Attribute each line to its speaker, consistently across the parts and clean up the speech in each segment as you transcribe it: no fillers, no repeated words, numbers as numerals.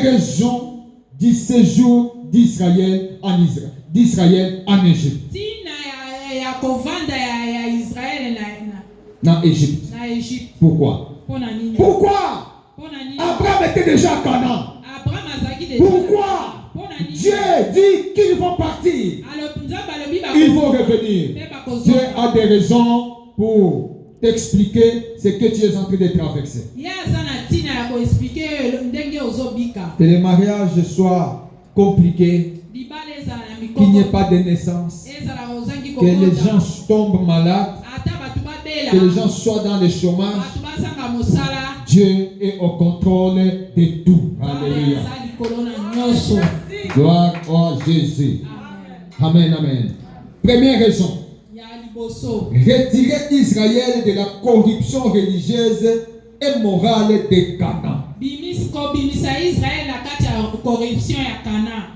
Speaker 1: raisons du séjour d'Israël en Israël, d'Israël en Égypte. Dans Égypte. Pourquoi? Pourquoi? Abraham était déjà à Canaan. Pourquoi? Dieu dit qu'ils vont partir. Ils vont revenir. Dieu a des raisons pour t'expliquer ce que tu es en train de traverser. Que le mariage soit compliqué, qu'il n'y ait pas de naissance, que les gens tombent malades, que les gens soient dans le chômage. Dieu est au contrôle de tout. Alléluia. Gloire à Jésus. Amen, amen. Première raison. Retirer Israël de la corruption religieuse et morale de Canaan.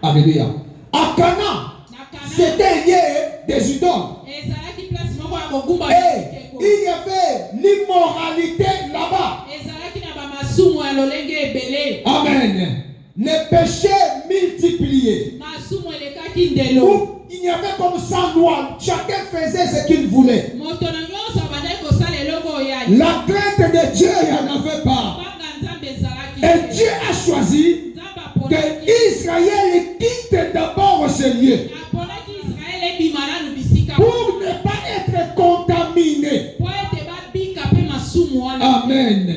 Speaker 1: Alléluia. À Canaan, c'était lié des idoles. Et il y avait l'immoralité là-bas. Amen. Les péchés multipliés. Il n'y avait comme ça loi. Chacun faisait ce qu'il voulait. La crainte de Dieu, il n'y en avait pas. Et Dieu a choisi que Israël quitte d'abord ce lieu pour ne pas être contaminé. Amen.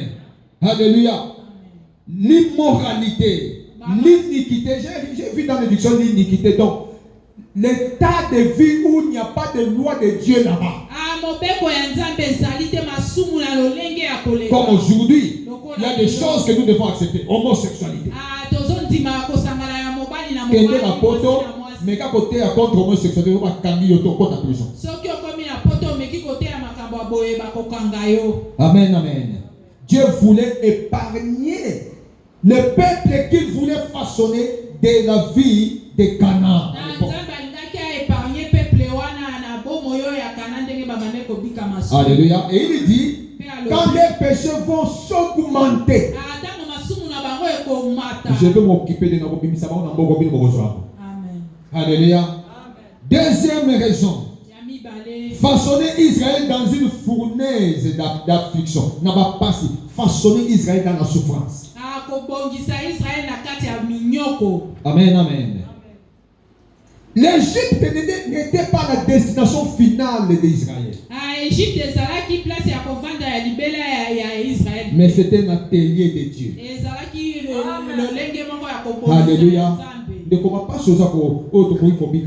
Speaker 1: Alléluia. L'immoralité, l'iniquité. J'ai vu dans le dictionnaire l'iniquité. Donc, l'état de vie où il n'y a pas de loi de Dieu là-bas. Comme aujourd'hui, il y a des choses que nous devons accepter. Homosexualité. Kende la poto, mais quand côté à contre homosexualité, on va cambier auto contre la prison. Amen, amen. Dieu voulait épargner le peuple qu'il voulait façonner de la vie de Canaan. Alléluia. Et il dit, quand les péchés vont s'augmenter, je vais m'occuper de nos bébés. Alléluia. Deuxième raison. Façonner Israël dans une fournaise d'affliction. N'a pas passé. Façonner Israël dans la souffrance. Amen, amen. L'Égypte n'était pas la destination finale d'Israël. Mais c'était un atelier de Dieu. Alléluia. Ne commence pas chose pour autre pour y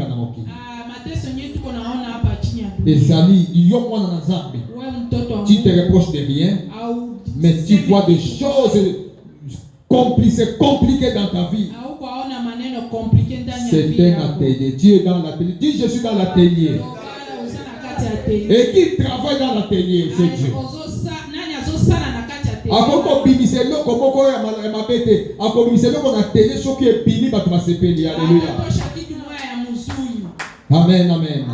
Speaker 1: les amis, il y a moins dans Zambie. Tu te reproches de rien, mais tu vois des choses compliquées dans ta vie. C'est un atelier. Dieu est dans l'atelier. Dis, je suis dans l'atelier. Et qui travaille dans l'atelier, c'est Dieu. Amen, amen.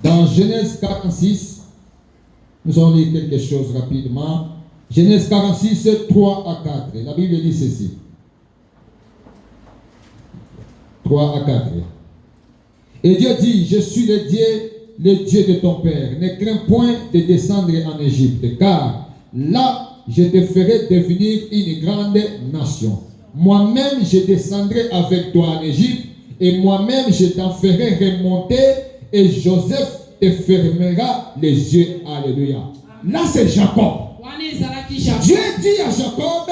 Speaker 1: Dans Genèse 46, nous allons lire quelque chose rapidement. Genèse 46, 3 à 4. La Bible dit ceci. 3 à 4. Et Dieu dit, je suis le Dieu de ton père. Ne crains point de descendre en Égypte, car là, je te ferai devenir une grande nation. Moi-même, je descendrai avec toi en Égypte, et moi-même, je t'en ferai remonter, et Joseph te fermera les yeux. Alléluia. Là, c'est Jacob. Dieu dit à Jacob,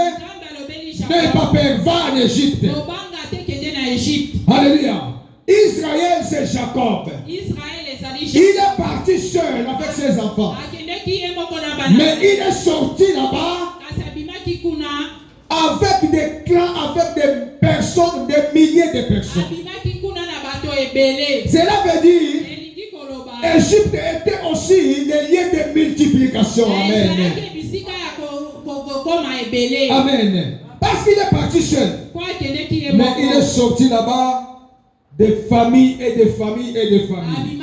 Speaker 1: n'aie pas peur, va en Égypte. Alléluia. Israël, c'est Jacob. Il est parti seul avec ses enfants. Mais il est sorti là-bas avec des clans, avec des personnes, des milliers de personnes. Cela veut dire Égypte était aussi le lieu de multiplication. Amen. Amen. Parce qu'il est parti seul. Mais il est sorti là-bas de familles et de familles et de familles.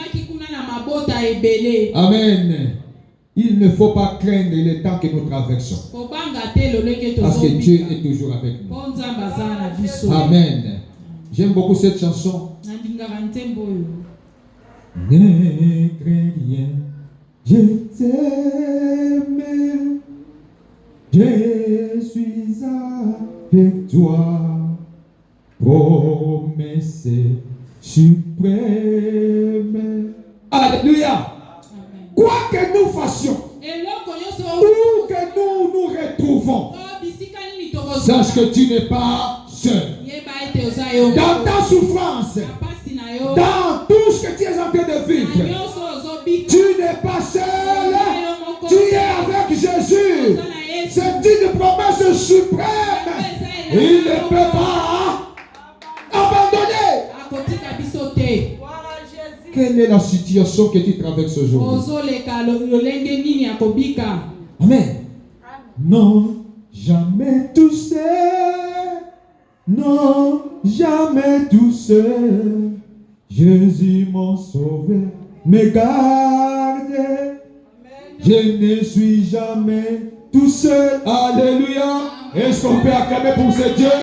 Speaker 1: Amen. Il ne faut pas craindre les temps que nous traversons. Parce que Dieu est toujours avec nous. Amen. J'aime beaucoup cette chanson. Ne crains rien, je t'aime, je suis avec toi, promesse suprême. Alléluia. Quoi que nous fassions, où que nous nous retrouvons, sache que tu n'es pas seul. Dans ta souffrance, dans tout ce que tu es en train de vivre, tu n'es pas seul. Tu es avec Jésus. C'est une promesse suprême. Il ne peut pas abandonner. Quelle est la situation que tu traverses aujourd'hui? Amen. Non, jamais tout seul. Non, jamais tout seul. Jésus mon sauveur me garde. Je ne suis jamais tout seul. Alléluia. Est-ce qu'on peut acclamer pour ce Dieu?